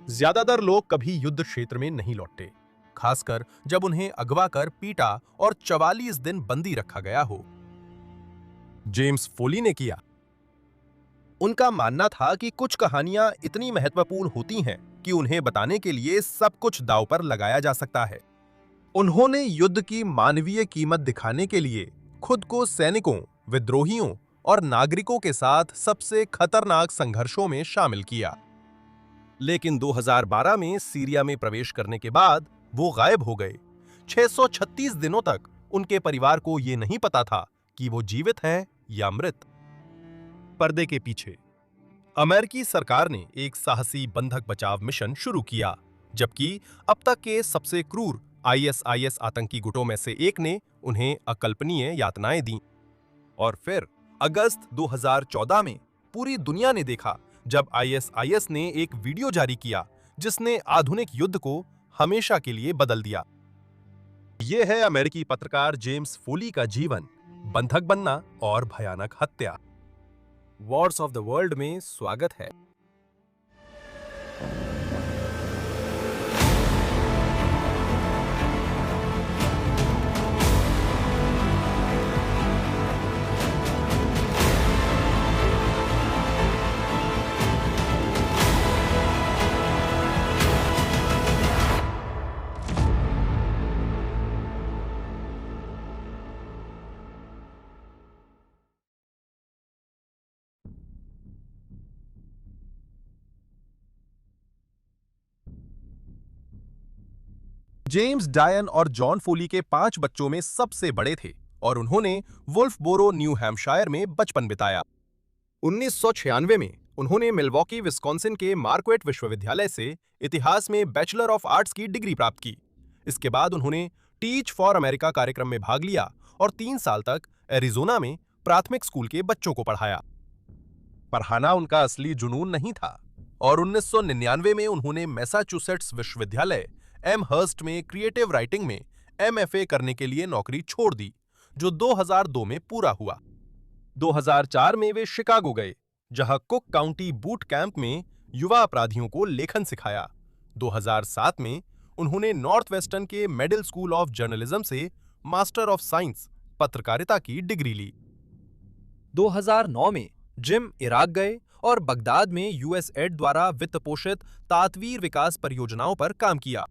ज्यादातर लोग कभी युद्ध क्षेत्र में नहीं लौटते, खासकर जब उन्हें अगवा कर पीटा और 44 दिन बंदी रखा गया हो। जेम्स फोली ने किया। उनका मानना था कि कुछ कहानियां इतनी महत्वपूर्ण होती हैं कि उन्हें बताने के लिए सब कुछ दांव पर लगाया जा सकता है। उन्होंने युद्ध की मानवीय कीमत दिखाने के लिए खुद को सैनिकों, विद्रोहियों और नागरिकों के साथ सबसे खतरनाक संघर्षों में शामिल किया। लेकिन 2012 में सीरिया में प्रवेश करने के बाद वो गायब हो गए। 636 दिनों तक उनके परिवार को ये नहीं पता था कि वो जीवित हैं या मृत। पर्दे के पीछे अमेरिकी सरकार ने एक साहसी बंधक बचाव मिशन शुरू किया, जबकि अब तक के सबसे क्रूर आईएसआईएस आतंकी गुटों में से एक ने उन्हें अकल्पनीय यातनाएं दी। और फिर अगस्त 2014 में पूरी दुनिया ने देखा जब आईएसआईएस ने एक वीडियो जारी किया जिसने आधुनिक युद्ध को हमेशा के लिए बदल दिया। यह है अमेरिकी पत्रकार जेम्स फोली का जीवन, बंधक बनना और भयानक हत्या। वॉर्स ऑफ द वर्ल्ड में स्वागत है। जेम्स डायन और जॉन फोली के 5 बच्चों में सबसे बड़े थे और उन्होंने वुल्फ्सबोरो, न्यू हैम्पशायर में बचपन बिताया। 1996 में उन्होंने मिल्वॉकी, विस्कॉन्सिन के मार्क्वेट विश्वविद्यालय से इतिहास में बैचलर ऑफ आर्ट्स की डिग्री प्राप्त की। इसके बाद उन्होंने टीच फॉर अमेरिका कार्यक्रम में भाग लिया और 3 साल तक एरिजोना में प्राथमिक स्कूल के बच्चों को पढ़ाया। पढ़ाना उनका असली जुनून नहीं था और 1999 में उन्होंने मैसाचुसेट्स विश्वविद्यालय एमहर्स्ट में क्रिएटिव राइटिंग में एमएफए करने के लिए नौकरी छोड़ दी, जो 2002 में पूरा हुआ। 2004 में वे शिकागो गए, जहां कुक काउंटी बूट कैंप में युवा अपराधियों को लेखन सिखाया। 2007 में उन्होंने नॉर्थ वेस्टर्न के मेडिल स्कूल ऑफ जर्नलिज्म से मास्टर ऑफ साइंस पत्रकारिता की डिग्री ली। 2009 में जिम इराक गए और बगदाद में यूएसएड द्वारा वित्त पोषित तातवीर विकास परियोजनाओं पर काम किया।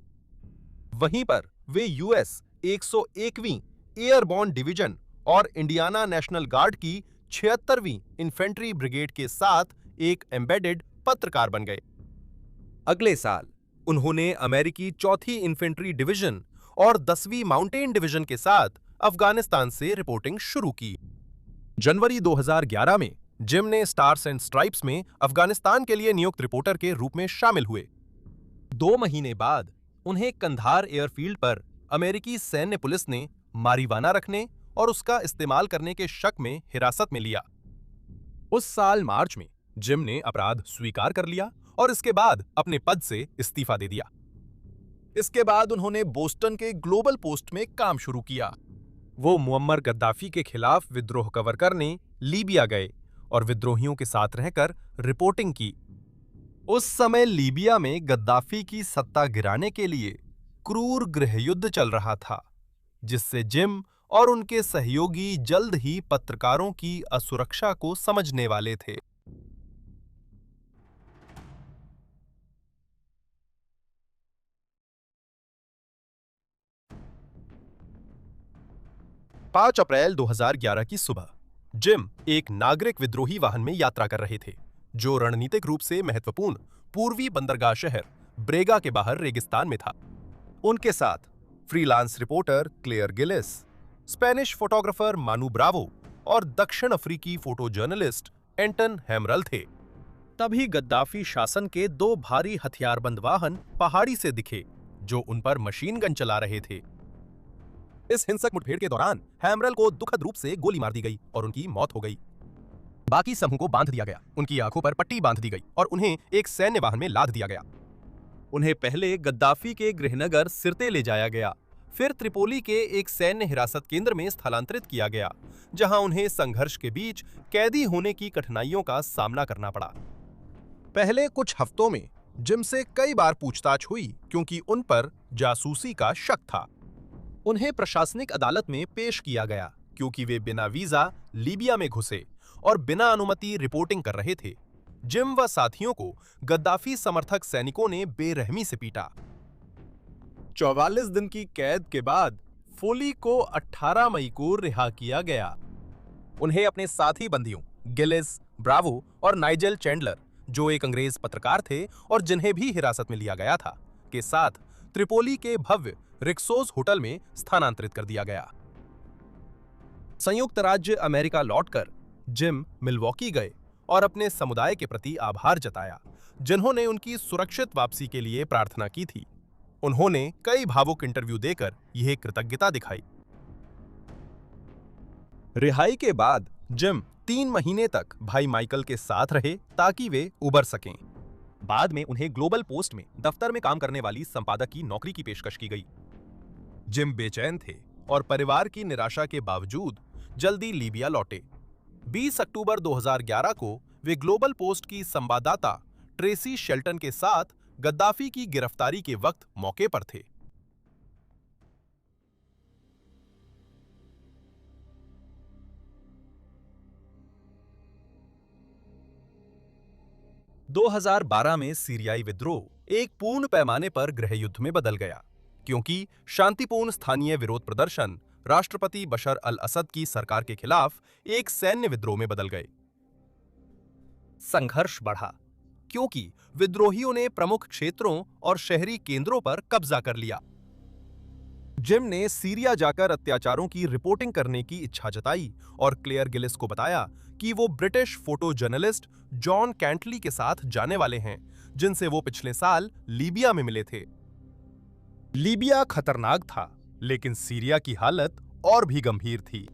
वहीं पर वे यूएस 101वीं एयरबॉर्न डिवीजन और इंडियाना नेशनल गार्ड की 76वीं इन्फेंट्री ब्रिगेड के साथ एक एम्बेडेड पत्रकार बन गए। अगले साल उन्होंने अमेरिकी 4थी इन्फेंट्री डिवीजन और 10वीं माउंटेन डिवीजन के साथ अफगानिस्तान से रिपोर्टिंग शुरू की। जनवरी 2011 में जिम ने स्टार्स एंड स्ट्राइप्स में अफगानिस्तान के लिए नियुक्त रिपोर्टर के रूप में शामिल हुए। 2 महीने बाद उन्हें कंधार एयरफील्ड पर अमेरिकी सैन्य पुलिस ने मारिवाना रखने और उसका इस्तेमाल करने के शक में हिरासत में लिया। उस साल मार्च में जिम ने अपराध स्वीकार कर लिया और इसके बाद अपने पद से इस्तीफा दे दिया। इसके बाद उन्होंने बोस्टन के ग्लोबल पोस्ट में काम शुरू किया। वो मुअम्मर गद्दाफी के खिलाफ विद्रोह कवर करने लीबिया गए और विद्रोहियों के साथ रहकर रिपोर्टिंग की। उस समय लीबिया में गद्दाफी की सत्ता गिराने के लिए क्रूर गृहयुद्ध चल रहा था, जिससे जिम और उनके सहयोगी जल्द ही पत्रकारों की असुरक्षा को समझने वाले थे। 5 अप्रैल 2011 की सुबह जिम एक नागरिक विद्रोही वाहन में यात्रा कर रहे थे, जो रणनीतिक रूप से महत्वपूर्ण पूर्वी बंदरगाह शहर ब्रेगा के बाहर रेगिस्तान में था। उनके साथ freelance reporter Claire Gillis, Spanish photographer Manu Bravo और दक्षिण अफ्रीकी फोटो जर्नलिस्ट एंटन हैमरल थे। तभी गद्दाफी शासन के 2 भारी हथियारबंद वाहन पहाड़ी से दिखे, जो उन पर मशीन गन चला रहे थे। इस हिंसक मुठभेड़ के दौरान हैमरल को दुखद रूप से गोली मार दी गई और उनकी मौत हो गई। बाकी समूह को बांध दिया गया, उनकी आंखों पर पट्टी बांध दी गई और उन्हें एक सैन्य वाहन में लाद दिया गया। उन्हें पहले गद्दाफी के गृहनगर सिरते ले जाया गया, फिर त्रिपोली के एक सैन्य हिरासत केंद्र में स्थलांतरित किया गया, जहां उन्हें संघर्ष के बीच कैदी होने की कठिनाइयों का सामना करना पड़ा। पहले कुछ हफ्तों में जिम से कई बार पूछताछ हुई क्योंकि उन पर जासूसी का शक था। उन्हें प्रशासनिक अदालत में पेश किया गया क्योंकि वे बिना वीजा लीबिया में घुसे और बिना अनुमति रिपोर्टिंग कर रहे थे। जिम व साथियों को गद्दाफी समर्थक सैनिकों ने बेरहमी से पीटा। 44 दिन की कैद के बाद फोली को 18 मई को रिहा किया गया। उन्हें अपने साथी बंदियों गिलिस, ब्रावो और नाइजेल चैंडलर, जो एक अंग्रेज पत्रकार थे और जिन्हें भी हिरासत में लिया गया था, के साथ त्रिपोली के भव्य रिक्सोस होटल में स्थानांतरित कर दिया गया। संयुक्त राज्य अमेरिका लौटकर जिम मिल्वॉकी गए और अपने समुदाय के प्रति आभार जताया, जिन्होंने उनकी सुरक्षित वापसी के लिए प्रार्थना की थी। उन्होंने कई भावुक इंटरव्यू देकर यह कृतज्ञता दिखाई। रिहाई के बाद जिम 3 महीने तक भाई माइकल के साथ रहे ताकि वे उबर सकें। बाद में उन्हें ग्लोबल पोस्ट में दफ्तर में काम करने वाली संपादक की नौकरी की पेशकश की गई। जिम बेचैन थे और परिवार की निराशा के बावजूद जल्दी लीबिया लौटे। 20 अक्टूबर 2011 को वे ग्लोबल पोस्ट की संवाददाता ट्रेसी शेल्टन के साथ गद्दाफी की गिरफ्तारी के वक्त मौके पर थे। दो 2012 में सीरियाई विद्रोह एक पूर्ण पैमाने पर गृहयुद्ध में बदल गया क्योंकि शांतिपूर्ण स्थानीय विरोध प्रदर्शन राष्ट्रपति बशर अल असद की सरकार के खिलाफ एक सैन्य विद्रोह में बदल गए। संघर्ष बढ़ा क्योंकि विद्रोहियों ने प्रमुख क्षेत्रों और शहरी केंद्रों पर कब्जा कर लिया। जिम ने सीरिया जाकर अत्याचारों की रिपोर्टिंग करने की इच्छा जताई और क्लेयर गिलिस को बताया कि वो ब्रिटिश फोटो जर्नलिस्ट जॉन कैंटली के साथ जाने वाले हैं, जिनसे वो पिछले साल लीबिया में मिले थे। लीबिया खतरनाक था, लेकिन सीरिया की हालत और भी गंभीर थी।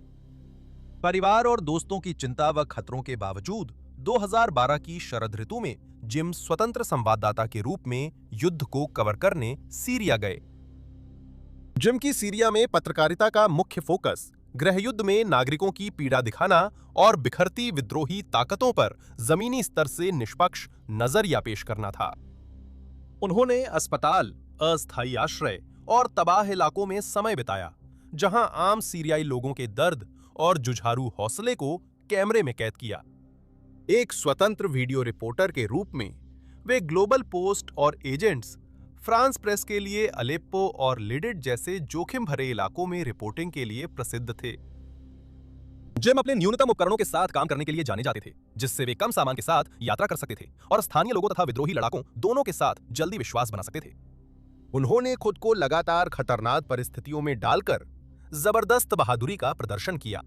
परिवार और दोस्तों की चिंता व खतरों के बावजूद 2012 की शरद ऋतु में जिम स्वतंत्र संवाददाता के रूप में युद्ध को कवर करने सीरिया गए। जिम की सीरिया में पत्रकारिता का मुख्य फोकस गृहयुद्ध में नागरिकों की पीड़ा दिखाना और बिखरती विद्रोही ताकतों पर जमीनी स्तर से निष्पक्ष नजरिया पेश करना था। उन्होंने अस्पताल, अस्थायी आश्रय और तबाह इलाकों में समय बिताया, जहां आम सीरियाई लोगों के दर्द और जुझारू हौसले को कैमरे में कैद किया। एक स्वतंत्र वीडियो रिपोर्टर के रूप में वे ग्लोबल पोस्ट और एजेंट्स, फ्रांस प्रेस के लिए अलेप्पो और लिडिड जैसे जोखिम भरे इलाकों में रिपोर्टिंग के लिए प्रसिद्ध थे। जिम अपने न्यूनतम उपकरणों के साथ काम करने के लिए जाने जाते थे, जिससे वे कम सामान के साथ यात्रा कर सकते थे और स्थानीय लोगों तथा विद्रोही लड़ाकों दोनों के साथ जल्दी विश्वास बना सकते थे। उन्होंने खुद को लगातार खतरनाक परिस्थितियों में डालकर जबरदस्त बहादुरी का प्रदर्शन किया।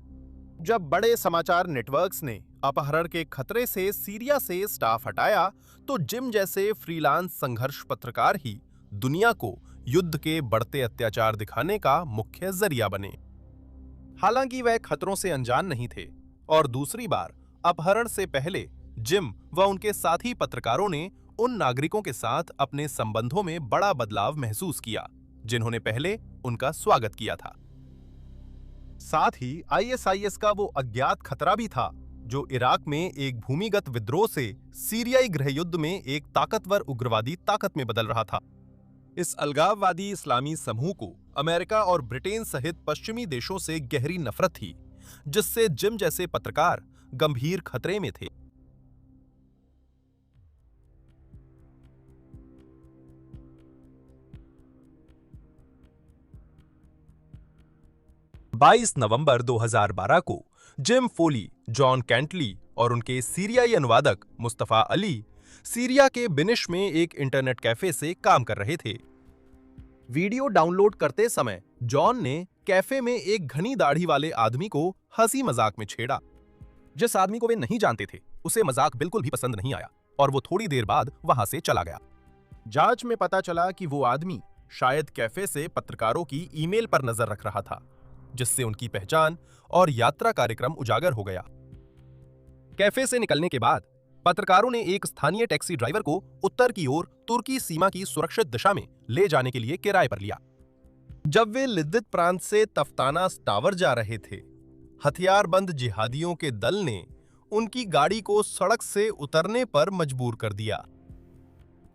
जब बड़े समाचार नेटवर्क्स ने अपहरण के खतरे से सीरिया से स्टाफ हटाया, तो जिम जैसे फ्रीलांस संघर्ष पत्रकार ही दुनिया को युद्ध के बढ़ते अत्याचार दिखाने का मुख्य जरिया बने। हालांकि वह खतरों से अनजान नहीं थे और दूसरी बार अपहरण से पहले जिम व उनके साथी पत्रकारों ने उन नागरिकों के साथ अपने संबंधों में बड़ा बदलाव महसूस किया, जिन्होंने पहले उनका स्वागत किया था। साथ ही आईएसआईएस का वो अज्ञात खतरा भी था, जो इराक में एक भूमिगत विद्रोह से सीरियाई गृहयुद्ध में एक ताकतवर उग्रवादी ताकत में बदल रहा था। इस अलगाववादी इस्लामी समूह को अमेरिका और ब्रिटेन सहित पश्चिमी देशों से गहरी नफरत थी, जिससे जिम जैसे पत्रकार गंभीर खतरे में थे। नवंबर 2012 को जिम फोली, जॉन कैंटली और उनके सीरियाई अनुवादक मुस्तफा अली सीरिया के बिनिश में एक इंटरनेट कैफे से काम कर रहे थे। वीडियो डाउनलोड करते समय जॉन ने कैफे में एक घनी दाढ़ी वाले आदमी को हंसी मजाक में छेड़ा। जिस आदमी को वे नहीं जानते थे, उसे मजाक बिल्कुल भी पसंद नहीं आया और वो थोड़ी देर बाद वहां से चला गया। जांच में पता चला कि वो आदमी शायद कैफे से पत्रकारों की ईमेल पर नजर रख रहा था, जिससे उनकी पहचान और यात्रा कार्यक्रम उजागर हो गया। कैफे से निकलने के बाद पत्रकारों ने एक स्थानीय टैक्सी ड्राइवर को उत्तर की ओर तुर्की सीमा की सुरक्षित दिशा में ले जाने के लिए किराए पर लिया। जब वे लिद्दित प्रांत से तफ्तानास टावर जा रहे थे, हथियारबंद जिहादियों के दल ने उनकी गाड़ी को सड़क से उतरने पर मजबूर कर दिया।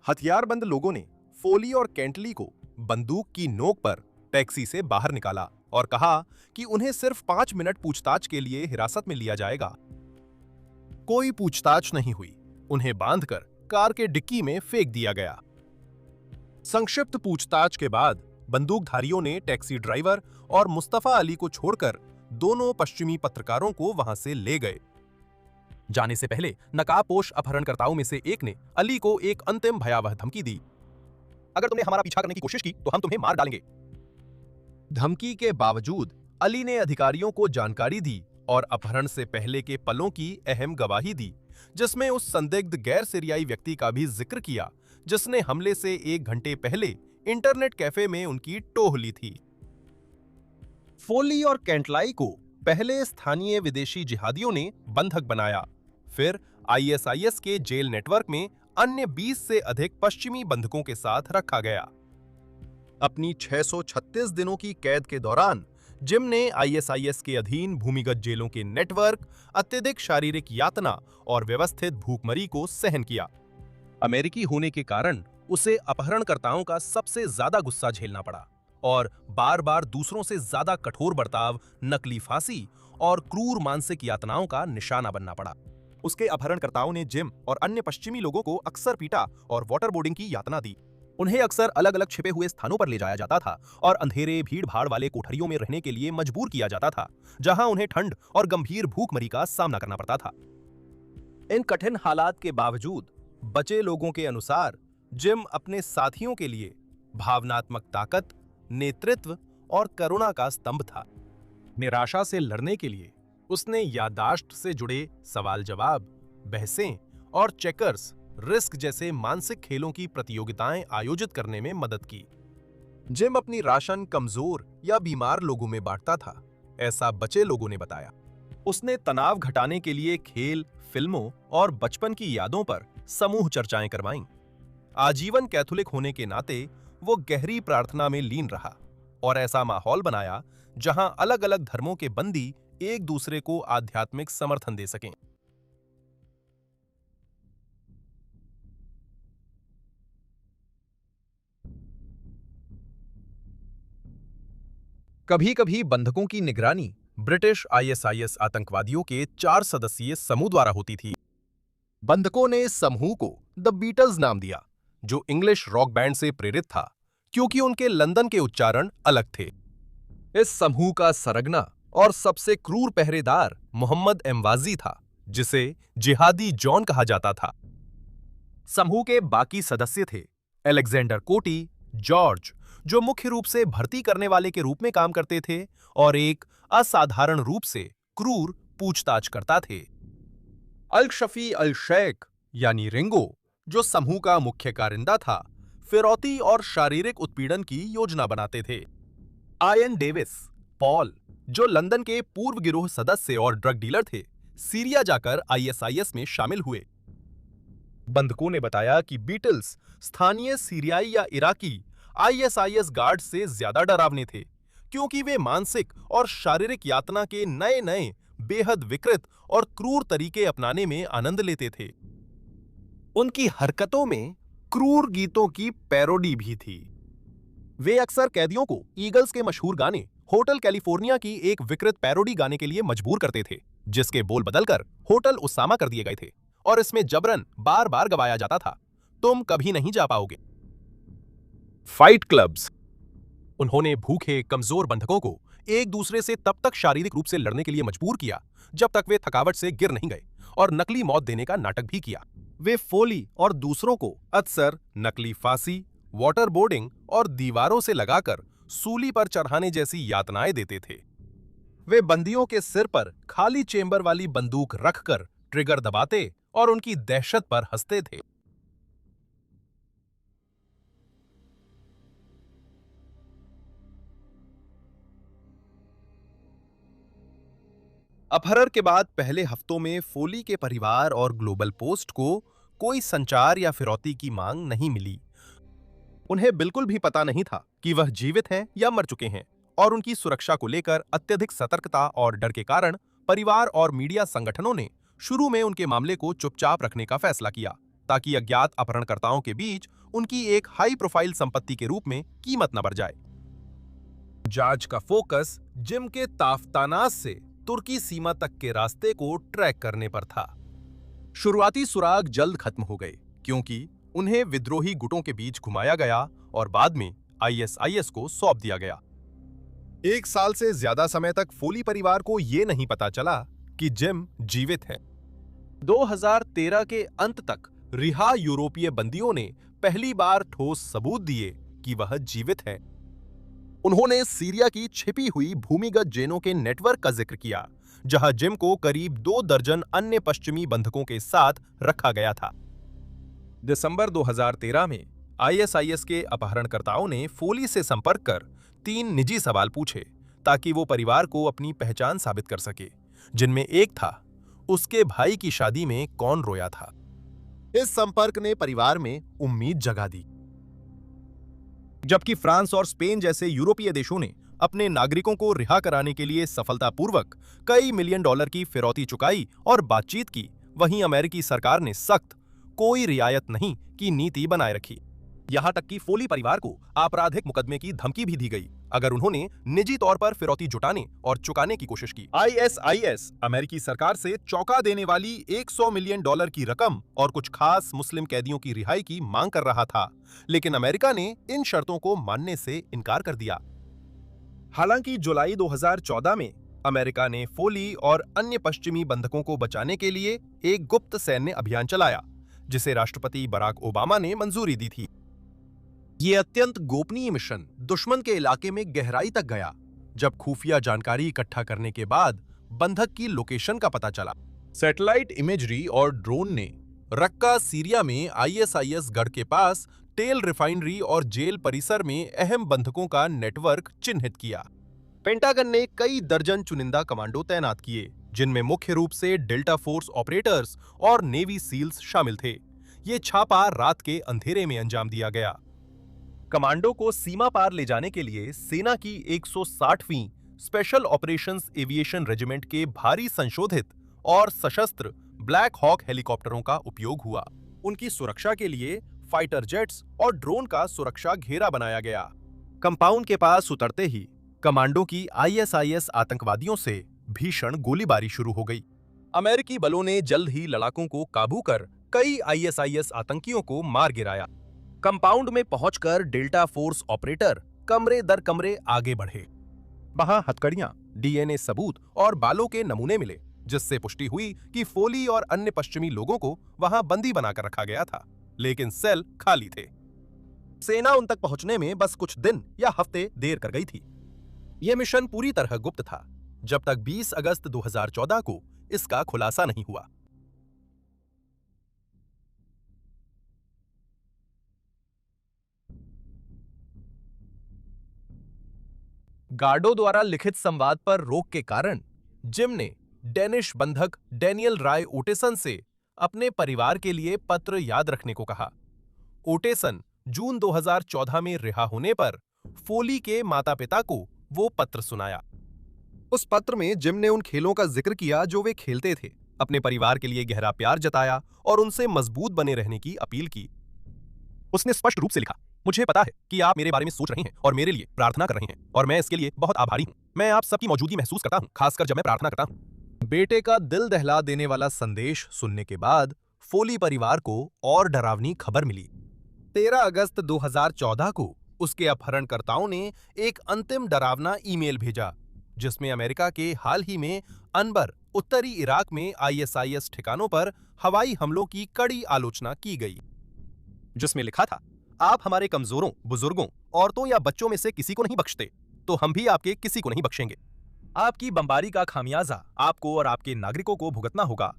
हथियारबंद लोगों ने फोली और केंटली को बंदूक की नोक पर टैक्सी से बाहर निकाला और कहा कि उन्हें सिर्फ 5 मिनट पूछताछ के लिए हिरासत में लिया जाएगा। कोई पूछताछ नहीं हुई। उन्हें बांधकर कार के डिक्की में फेंक दिया गया। संक्षिप्त पूछताछ के बाद बंदूकधारियों ने टैक्सी ड्राइवर और मुस्तफा अली को छोड़कर दोनों पश्चिमी पत्रकारों को वहां से ले गए। जाने से पहले नकाबपोश अपहरणकर्ताओं में से एक ने अली को एक अंतिम भयावह धमकी दी। अगर तुमने हमारा पीछा करने की कोशिश की तो हम तुम्हें मार डालेंगे। धमकी के बावजूद अली ने अधिकारियों को जानकारी दी और अपहरण से पहले के पलों की अहम गवाही दी, जिसमें उस संदिग्ध गैर सीरियाई व्यक्ति का भी जिक्र किया जिसने हमले से 1 घंटे पहले इंटरनेट कैफे में उनकी टोह ली थी। फोली और कैंटलाई को पहले स्थानीय विदेशी जिहादियों ने बंधक बनाया, फिर आईएसआईएस के जेल नेटवर्क में अन्य 20 से अधिक पश्चिमी बंधकों के साथ रखा गया। अपनी 636 दिनों की कैद के दौरान जिम ने आईएसआईएस के अधीन भूमिगत जेलों के नेटवर्क, अत्यधिक शारीरिक यातना और व्यवस्थित भूखमरी को सहन किया। अमेरिकी होने के कारण उसे अपहरणकर्ताओं का सबसे ज्यादा गुस्सा झेलना पड़ा और बार-बार दूसरों से ज्यादा कठोर बर्ताव, नकली फांसी और क्रूर मानसिक यातनाओं का निशाना बनना पड़ा। उसके अपहरणकर्ताओं ने जिम और अन्य पश्चिमी लोगों को अक्सर पीटा और वाटरबोर्डिंग की यातना दी। उन्हें अक्सर अलग-अलग छिपे हुए स्थानों पर ले जाया जाता था और अंधेरे, भीड़-भाड़ वाले कोठरियों में रहने के लिए मजबूर किया जाता था, जहां उन्हें ठंड और गंभीर भूखमरी का सामना करना पड़ता था। इन कठिन हालात के बावजूद बचे लोगों के अनुसार जिम अपने साथियों के लिए भावनात्मक ताकत, नेतृत्व और करुणा का स्तंभ था। निराशा से लड़ने के लिए उसने याददाश्त से जुड़े सवाल-जवाब, बहसें और चेकर्स, रिस्क जैसे मानसिक खेलों की प्रतियोगिताएं आयोजित करने में मदद की। जिम अपनी राशन कमजोर या बीमार लोगों में बांटता था, ऐसा बचे लोगों ने बताया। उसने तनाव घटाने के लिए खेल, फिल्मों और बचपन की यादों पर समूह चर्चाएं करवाईं। आजीवन कैथोलिक होने के नाते वो गहरी प्रार्थना में लीन रहा और ऐसा माहौल बनाया जहां अलग-अलग धर्मों के बंदी एक दूसरे को आध्यात्मिक समर्थन दे सकें। कभी-कभी बंधकों की निगरानी ब्रिटिश आईएसआईएस आतंकवादियों के 4 सदस्यीय समूह द्वारा होती थी। बंधकों ने इस समूह को द बीटल्स नाम दिया, जो इंग्लिश रॉक बैंड से प्रेरित था, क्योंकि उनके लंदन के उच्चारण अलग थे। इस समूह का सरगना और सबसे क्रूर पहरेदार मोहम्मद एमवाजी था, जिसे जिहादी जॉन कहा जाता था। समूह के बाकी सदस्य थे अलेक्जेंडर कोटी, जॉर्ज, जो मुख्य रूप से भर्ती करने वाले के रूप में काम करते थे और एक असाधारण रूप से क्रूर पूछताछकर्ता थे, अल शफी अल शेख यानी रिंगो, जो समूह का मुख्य कारिंदा था, फिरौती और शारीरिक उत्पीड़न की योजना बनाते थे, आयन डेविस, पॉल, जो लंदन के पूर्व गिरोह सदस्य और ड्रग डीलर थे, सीरिया जाकर आईएसआईएस में शामिल हुए। बंधकों ने बताया कि बीटल्स स्थानीय सीरियाई या इराकी आईएसआईएस गार्ड से ज्यादा डरावने थे, क्योंकि वे मानसिक और शारीरिक यातना के नए-नए, बेहद विकृत और क्रूर तरीके अपनाने में आनंद लेते थे। उनकी हरकतों में क्रूर गीतों की पैरोडी भी थी। वे अक्सर कैदियों को ईगल्स के मशहूर गाने होटल कैलिफोर्निया की एक विकृत पैरोडी गाने के लिए मजबूर करते थे, जिसके बोल बदलकर होटल उसामा कर दिए गए थे और इसमें जबरन बार-बार गवाया जाता था, तुम कभी नहीं जा पाओगे। Fight clubs. उन्होंने भूखे, कमजोर बंधकों को एक दूसरे से तब तक शारीरिक रूप से लड़ने के लिए मजबूर किया जब तक वे थकावट से गिर नहीं गए, और नकली मौत देने का नाटक भी किया। वे फोली और दूसरों को अक्सर नकली फांसी, वाटरबोर्डिंग और दीवारों से लगाकर सूली पर चढ़ाने जैसी यातनाएं देते थे। वे बंदियों के सिर पर खाली चेंबर वाली बंदूक रखकर ट्रिगर दबाते और उनकी दहशत पर हंसते थे। अपहरण के बाद पहले हफ्तों में फोली के परिवार और ग्लोबल पोस्ट को कोई संचार या फिरौती की मांग नहीं मिली। उन्हें बिल्कुल भी पता नहीं था कि वह जीवित हैं या मर चुके हैं, और उनकी सुरक्षा को लेकर अत्यधिक सतर्कता और डर के कारण परिवार और मीडिया संगठनों ने शुरू में उनके मामले को चुपचाप रखने का फैसला किया, ताकि अज्ञात अपहरणकर्ताओं के बीच उनकी एक हाई प्रोफाइल संपत्ति के रूप में कीमत न बढ़ जाए। जांच का फोकस जिम के ताफ्तानास से तुर्की सीमा तक के रास्ते को ट्रैक करने पर था। शुरुआती सुराग जल्द खत्म हो गए क्योंकि उन्हें विद्रोही गुटों के बीच घुमाया गया और बाद में आईएसआईएस को सौंप दिया गया। 1 साल से ज्यादा समय तक फोली परिवार को यह नहीं पता चला कि जिम जीवित है। 2013 के अंत तक रिहा यूरोपीय बंदियों ने पहली बार ठोस सबूत दिए कि वह जीवित है। उन्होंने सीरिया की छिपी हुई भूमिगत जेलों के नेटवर्क का जिक्र किया, जहां जिम को करीब 2 दर्जन अन्य पश्चिमी बंधकों के साथ रखा गया था। दिसंबर 2013 में आईएसआईएस के अपहरणकर्ताओं ने फोली से संपर्क कर 3 निजी सवाल पूछे ताकि वो परिवार को अपनी पहचान साबित कर सके, जिनमें एक था उसके भाई की शादी में कौन रोया था। इस संपर्क ने परिवार में उम्मीद जगा दी। जबकि फ्रांस और स्पेन जैसे यूरोपीय देशों ने अपने नागरिकों को रिहा कराने के लिए सफलतापूर्वक कई मिलियन डॉलर की फिरौती चुकाई और बातचीत की, वहीं अमेरिकी सरकार ने सख्त कोई रियायत नहीं की नीति बनाए रखी। यहां तक कि फोली परिवार को आपराधिक मुकदमे की धमकी भी दी गई अगर उन्होंने निजी तौर पर फिरौती जुटाने और चुकाने की कोशिश की। आईएसआईएस अमेरिकी सरकार से चौंका देने वाली 100 मिलियन डॉलर की रकम और कुछ खास मुस्लिम कैदियों की रिहाई की मांग कर रहा था, लेकिन अमेरिका ने इन शर्तों को मानने से इनकार कर दिया। हालांकि जुलाई 2014 में अमेरिका ने फोली और अन्य पश्चिमी बंधकों को बचाने के लिए एक गुप्त सैन्य अभियान चलाया, जिसे राष्ट्रपति बराक ओबामा ने मंजूरी दी थी। ये अत्यंत गोपनीय मिशन दुश्मन के इलाके में गहराई तक गया। जब खुफिया जानकारी इकट्ठा करने के बाद बंधक की लोकेशन का पता चला, सैटेलाइट इमेजरी और ड्रोन ने रक्का सीरिया में आईएसआईएस गढ़ के पास तेल रिफाइनरी और जेल परिसर में अहम बंधकों का नेटवर्क चिन्हित किया। पेंटागन ने कई दर्जन चुनिंदा कमांडो तैनात किए, जिनमें मुख्य रूप से डेल्टा फोर्स ऑपरेटर्स और नेवी सील्स शामिल थे। ये छापा रात के अंधेरे में अंजाम दिया गया। कमांडो को सीमा पार ले जाने के लिए सेना की 160वीं स्पेशल ऑपरेशंस एविएशन रेजिमेंट के भारी संशोधित और सशस्त्र ब्लैक हॉक हेलीकॉप्टरों का उपयोग हुआ। उनकी सुरक्षा के लिए फाइटर जेट्स और ड्रोन का सुरक्षा घेरा बनाया गया। कंपाउंड के पास उतरते ही कमांडो की आईएसआईएस आतंकवादियों से भीषण गोलीबारी शुरू हो गई। अमेरिकी बलों ने जल्द ही लड़ाकों को काबू कर कई आईएसआईएस आतंकियों को मार गिराया। कंपाउंड में पहुंचकर डेल्टा फोर्स ऑपरेटर कमरे दर कमरे आगे बढ़े। वहां हथकड़ियां, डीएनए सबूत और बालों के नमूने मिले, जिससे पुष्टि हुई कि फोली और अन्य पश्चिमी लोगों को वहां बंदी बनाकर रखा गया था, लेकिन सेल खाली थे। सेना उन तक पहुंचने में बस कुछ दिन या हफ्ते देर कर गई थी। यह मिशन पूरी तरह गुप्त था जब तक 20 अगस्त 2014 को इसका खुलासा नहीं हुआ। गार्डो द्वारा लिखित संवाद पर रोक के कारण जिम ने डेनिश बंधक डेनियल राय ओटेसन से अपने परिवार के लिए पत्र याद रखने को कहा। ओटेसन जून 2014 में रिहा होने पर फोली के माता-पिता को वो पत्र सुनाया। उस पत्र में जिम ने उन खेलों का जिक्र किया जो वे खेलते थे, अपने परिवार के लिए गहरा प्यार जताया और उनसे मजबूत बने रहने की अपील की। उसने स्पष्ट रूप से लिखा, मुझे पता है कि आप मेरे बारे में सोच रहे हैं और मेरे लिए प्रार्थना कर रहे हैं और मैं इसके लिए बहुत आभारी हूं। मैं आप सबकी मौजूदगी महसूस करता हूं, खासकर जब मैं प्रार्थना करता हूं। बेटे का दिल दहला देने वाला संदेश सुनने के बाद फोली परिवार को और डरावनी खबर मिली। 13 अगस्त 2014 को उसके अपहरणकर्ताओं ने एक अंतिम डरावना ईमेल भेजा, जिसमें अमेरिका के हाल ही में अनबर उत्तरी इराक में आईएसआईएस ठिकानों पर हवाई हमलों की कड़ी आलोचना की गई। जिसमें लिखा था, आप हमारे कमजोरों, बुजुर्गों, औरतों या बच्चों में से किसी को नहीं बख्शते, तो हम भी आपके किसी को नहीं बख्शेंगे। आपकी बमबारी का खामियाजा आपको और आपके नागरिकों को भुगतना होगा।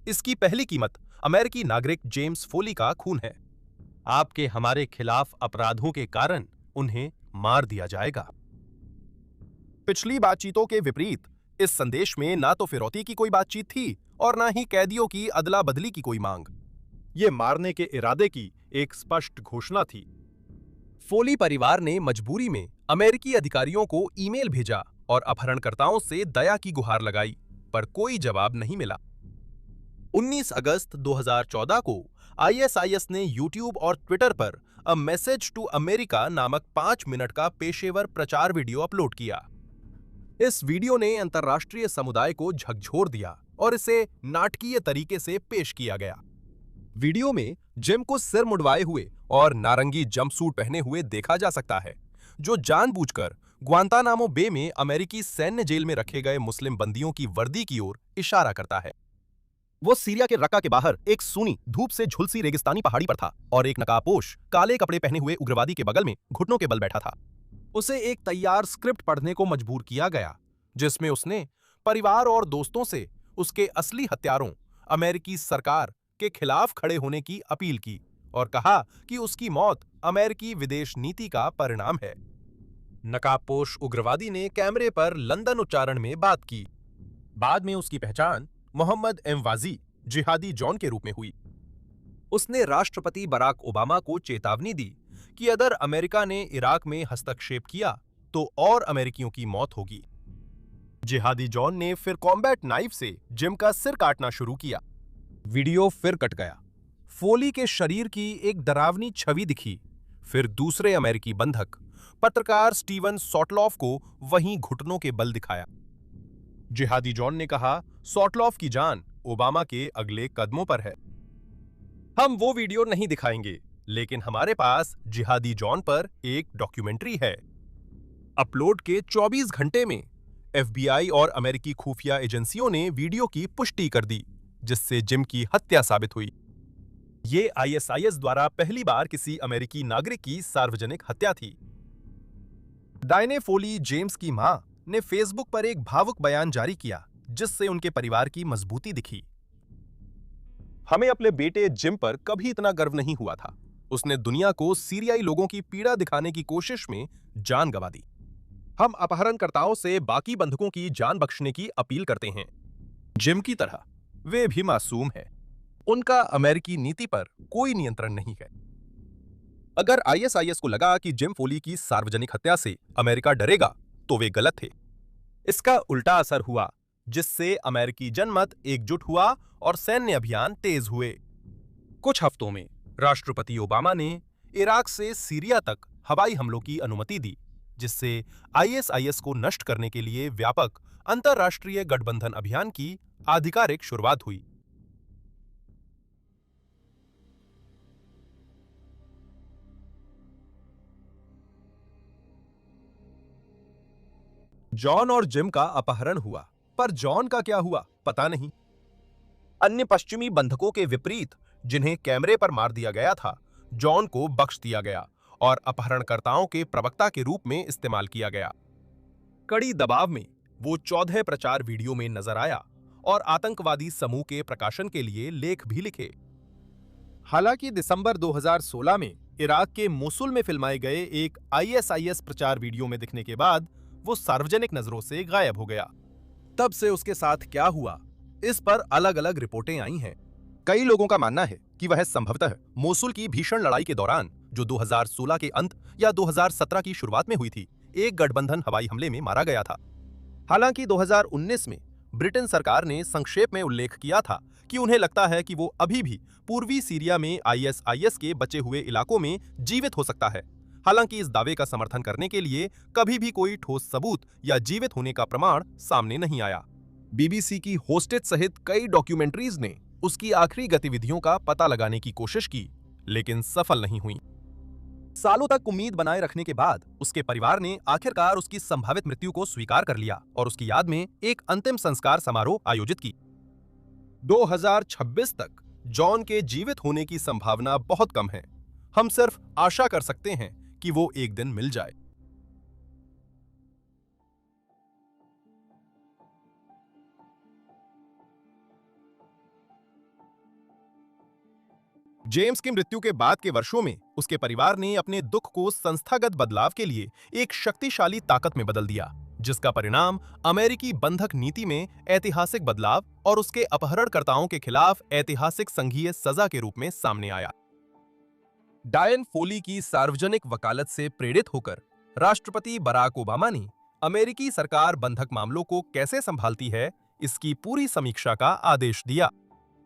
इसकी पहली कीमत अमेरिकी नागरिक जेम्स फोली का खून है। आपके हमारे खिलाफ अपराधों के कारण उन्हें मार दिया जाएगा। पिछली बातचीतों के विपरीत इस संदेश में ना तो फिरौती की कोई बातचीत थी और ना ही कैदियों की अदला बदली की कोई मांग। ये मारने के इरादे की एक स्पष्ट घोषणा थी। फोली परिवार ने मजबूरी में अमेरिकी अधिकारियों को ईमेल भेजा और अपहरणकर्ताओं से दया की गुहार लगाई, पर कोई जवाब नहीं मिला। 19 अगस्त 2014 को आईएसआईएस ने यूट्यूब और ट्विटर पर अ मैसेज टू अमेरिका नामक 5 मिनट का पेशेवर प्रचार वीडियो अपलोड किया। इस वीडियो ने अंतर्राष्ट्रीय समुदाय को झकझोर दिया और इसे नाटकीय तरीके से पेश किया गया। वीडियो में जिम को सिर मुड़वाए हुए और नारंगी जंपसूट पहने हुए देखा जा सकता है, जो जानबूझकर ग्वांतानामो बे में अमेरिकी सैन्य जेल में रखे गए मुस्लिम बंदियों की वर्दी की ओर इशारा करता है। वो सीरिया के रक्का के बाहर एक सूनी धूप से झुलसी रेगिस्तानी पहाड़ी पर था और एक नकाबपोश काले कपड़े पहने हुए उग्रवादी के बगल में घुटनों के बल बैठा था। उसे एक तैयार स्क्रिप्ट पढ़ने को मजबूर किया गया, जिसमें उसने परिवार और दोस्तों से उसके असली हत्यारों अमेरिकी सरकार के खिलाफ खड़े होने की अपील की और कहा कि उसकी मौत अमेरिकी विदेश नीति का परिणाम है। नकाबपोश उग्रवादी ने कैमरे पर लंदन उच्चारण में बात की। बाद में उसकी पहचान मोहम्मद एमवाजी जिहादी जॉन के रूप में हुई। उसने राष्ट्रपति बराक ओबामा को चेतावनी दी कि अगर अमेरिका ने इराक में हस्तक्षेप किया तो और अमेरिकियों की मौत होगी। जिहादी जॉन ने फिर कॉम्बैट नाइफ से जिम का सिर काटना शुरू किया। वीडियो फिर कट गया। फोली के शरीर की एक डरावनी छवि दिखी। फिर दूसरे अमेरिकी बंधक पत्रकार स्टीवन सॉटलॉफ को वहीं घुटनों के बल दिखाया। जिहादी जॉन ने कहा, सॉटलॉफ की जान ओबामा के अगले कदमों पर है। हम वो वीडियो नहीं दिखाएंगे, लेकिन हमारे पास जिहादी जॉन पर एक डॉक्यूमेंट्री है। अपलोड के 24 घंटे में एफबीआई और अमेरिकी खुफिया एजेंसियों ने वीडियो की पुष्टि कर दी, जिससे जिम की हत्या साबित हुई। ये आईएसआईएस द्वारा पहली बार किसी अमेरिकी नागरिक की सार्वजनिक हत्या थी। डायने फोली, जेम्स की मां, ने फेसबुक पर एक भावुक बयान जारी किया, जिससे उनके परिवार की मजबूती दिखी। हमें अपने बेटे जिम पर कभी इतना गर्व नहीं हुआ था। उसने दुनिया को सीरियाई लोगों की पीड़ा दिखाने की कोशिश में जान गंवा दी। हम अपहरणकर्ताओं से बाकी बंधकों की जान बख्शने की अपील करते हैं। जिम की तरह वे भी मासूम हैं। उनका अमेरिकी नीति पर कोई नियंत्रण नहीं है। अगर आईएसआईएस को लगा कि जिम फोली की सार्वजनिक हत्या से अमेरिका डरेगा, तो वे गलत थे। इसका उल्टा असर हुआ, जिससे अमेरिकी जनमत एकजुट हुआ और सैन्य अभियान तेज हुए। कुछ हफ्तों में राष्ट्रपति ओबामा ने इराक से सीरिया तक हवाई हमलों की अनुमति दी, जिससे आईएसआईएस को नष्ट करने के लिए व्यापक अंतर्राष्ट्रीय गठबंधन अभियान की आधिकारिक शुरुआत हुई। जॉन और जिम का अपहरण हुआ, पर जॉन का क्या हुआ पता नहीं। अन्य पश्चिमी बंधकों के विपरीत, जिन्हें कैमरे पर मार दिया गया था, जॉन को बख्श दिया गया और अपहरणकर्ताओं के प्रवक्ता के रूप में इस्तेमाल किया गया। कड़ी दबाव में वो 14 प्रचार वीडियो में नजर आया और आतंकवादी समूह के प्रकाशन के लिए लेख भी लिखे। हालांकि दिसंबर 2016 में इराक के मोसुल में फिल्माए गए एक आईएसआईएस प्रचार वीडियो में दिखने के बाद वो सार्वजनिक नजरों से गायब हो गया। तब से उसके साथ क्या हुआ, इस पर अलग अलग रिपोर्टें आई हैं। कई लोगों का मानना है कि वह संभवतः मोसुल की भीषण लड़ाई के दौरान, जो 2016 के अंत या 2017 की शुरुआत में हुई थी, एक गठबंधन हवाई हमले में मारा गया था। हालांकि 2019 में ब्रिटेन सरकार ने संक्षेप में उल्लेख किया था कि उन्हें लगता है कि वो अभी भी पूर्वी सीरिया में आईएसआईएस के बचे हुए इलाकों में जीवित हो सकता है। हालांकि इस दावे का समर्थन करने के लिए कभी भी कोई ठोस सबूत या जीवित होने का प्रमाण सामने नहीं आया। बीबीसी की होस्टेज सहित कई डॉक्यूमेंट्रीज ने उसकी आखिरी गतिविधियों का पता लगाने की कोशिश की, लेकिन सफल नहीं हुई। सालों तक उम्मीद बनाए रखने के बाद उसके परिवार ने आखिरकार उसकी संभावित मृत्यु को स्वीकार कर लिया और उसकी याद में एक अंतिम संस्कार समारोह आयोजित की। 2026 तक जॉन के जीवित होने की संभावना बहुत कम है। हम सिर्फ आशा कर सकते हैं कि वो एक दिन मिल जाए। जेम्स की मृत्यु के बाद के वर्षों में उसके परिवार ने अपने दुख को संस्थागत बदलाव के लिए एक शक्तिशाली ताकत में बदल दिया, जिसका परिणाम अमेरिकी बंधक नीति में ऐतिहासिक बदलाव और उसके अपहरणकर्ताओं के खिलाफ ऐतिहासिक संघीय सजा के रूप में सामने आया। डायन फोली की सार्वजनिक वकालत से प्रेरित होकर राष्ट्रपति बराक ओबामा ने अमेरिकी सरकार बंधक मामलों को कैसे संभालती है, इसकी पूरी समीक्षा का आदेश दिया।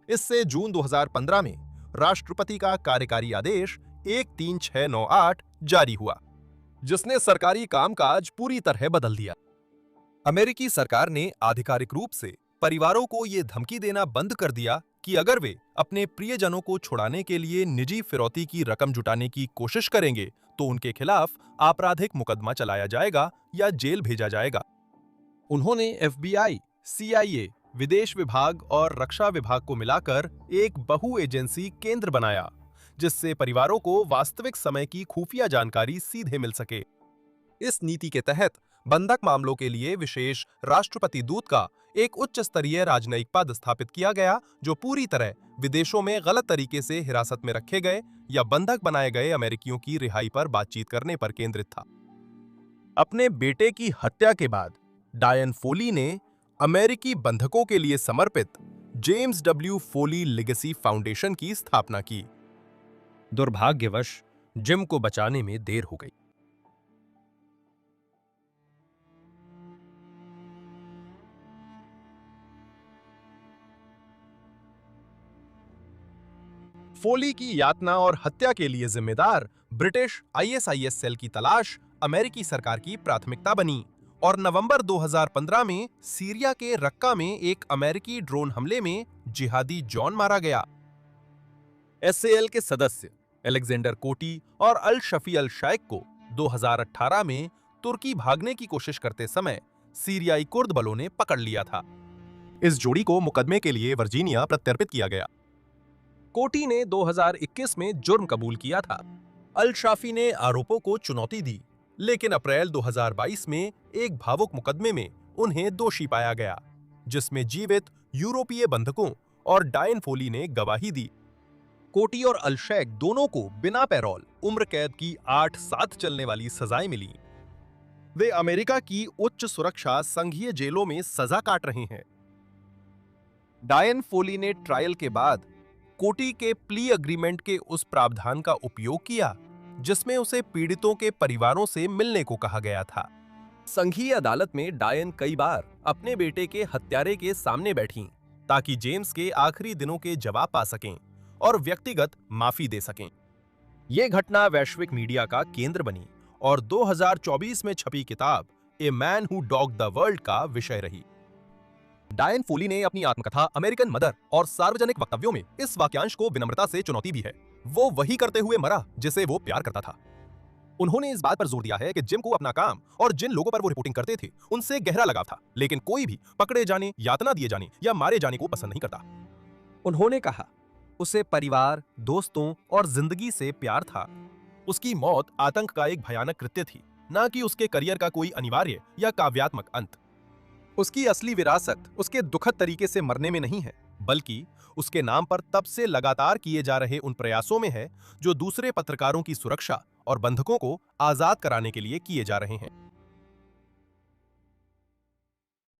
इससे जून 2015 में राष्ट्रपति का कार्यकारी आदेश 13698 जारी हुआ, जिसने सरकारी कामकाज पूरी तरह बदल दिया। अमेरिकी सरकार ने आधिकारिक रूप से परिवारों को ये धमकी देना बंद कर दिया कि अगर वे अपने प्रियजनों को छुड़ाने के लिए निजी फिरौती की रकम जुटाने की कोशिश करेंगे तो उनके खिलाफ आपराधिक मुकदमा चलाया जाएगा या जेल भेजा जाएगा। उन्होंने FBI, CIA, विदेश विभाग और रक्षा विभाग को मिलाकर एक बहु एजेंसी केंद्र बनाया, जिससे परिवारों को वास्तविक समय की खुफिया जानकारी सीधे मिल सके। इस नीति के तहत बंधक मामलों के लिए विशेष राष्ट्रपति दूत का एक उच्च स्तरीय राजनयिक पद स्थापित किया गया, जो पूरी तरह विदेशों में गलत तरीके से हिरासत में रखे गए या बंधक बनाए गए अमेरिकियों की रिहाई पर बातचीत करने पर केंद्रित था। अपने बेटे की हत्या के बाद डायन फोली ने अमेरिकी बंधकों के लिए समर्पित जेम्स W. फोली लेगेसी फाउंडेशन की स्थापना की। दुर्भाग्यवश जिम को बचाने में देर हो गई। फोली की यातना और हत्या के लिए जिम्मेदार ब्रिटिश ISIS सेल की तलाश अमेरिकी सरकार की प्राथमिकता बनी और नवंबर 2015 में सीरिया के रक्का में एक अमेरिकी ड्रोन हमले में जिहादी जॉन मारा गया। SAL के सदस्य अलेक्जेंडर कोटी और अल शफी अल शाइक को 2018 में तुर्की भागने की कोशिश करते समय सीरियाई कुर्द बलों ने पकड़ लिया था। इस जोड़ी को मुकदमे के लिए वर्जीनिया प्रत्यर्पित किया गया। कोटी ने 2021 में जुर्म कबूल किया था। अल शाफी ने आरोपों को चुनौती दी, लेकिन अप्रैल 2022 में एक भावुक मुकदमे में उन्हें दोषी पाया गया, जिसमें जीवित यूरोपीय बंधकों और डायन फोली ने गवाही दी। कोटी और अल शैक दोनों को बिना पैरोल उम्र कैद की 8 साथ चलने वाली सजाएं मिली। वे अमेरिका की उच्च सुरक्षा संघीय जेलों में सजा काट रहे हैं। डायन फोली ने ट्रायल के बाद कोटी के प्ली अग्रीमेंट के उस प्रावधान का उपयोग किया जिसमें उसे पीड़ितों के परिवारों से मिलने को कहा गया था। संघीय अदालत में डायन कई बार अपने बेटे के हत्यारे के सामने बैठीं ताकि जेम्स के आखिरी दिनों के जवाब पा सकें और व्यक्तिगत माफी दे सकें। यह घटना वैश्विक मीडिया का केंद्र बनी और 2024 में छपी किताब a man who dogged the world का विषय रही। डायन फोली ने अपनी आत्मकथा अमेरिकन मदर और सार्वजनिक वक्तव्यों में इस वाक्यांश को विनम्रता से चुनौती दी है, वो वही करते हुए मरा जिसे वो प्यार करता था। उन्होंने इस बात पर जोर दिया है कि जिम को अपना काम और जिन लोगों पर वो रिपोर्टिंग करते थे उनसे गहरा लगाव था, लेकिन कोई भी पकड़े जाने, यातना दिए जाने या मारे जाने को पसंद नहीं करता। उन्होंने कहा उसे परिवार, दोस्तों और जिंदगी से प्यार था। उसकी मौत आतंक का एक भयानक कृत्य थी, न कि उसके करियर का कोई अनिवार्य या काव्यात्मक अंत। उसकी असली विरासत उसके दुखद तरीके से मरने में नहीं है, बल्कि उसके नाम पर तब से लगातार किए जा रहे उन प्रयासों में है जो दूसरे पत्रकारों की सुरक्षा और बंधकों को आजाद कराने के लिए किए जा रहे हैं।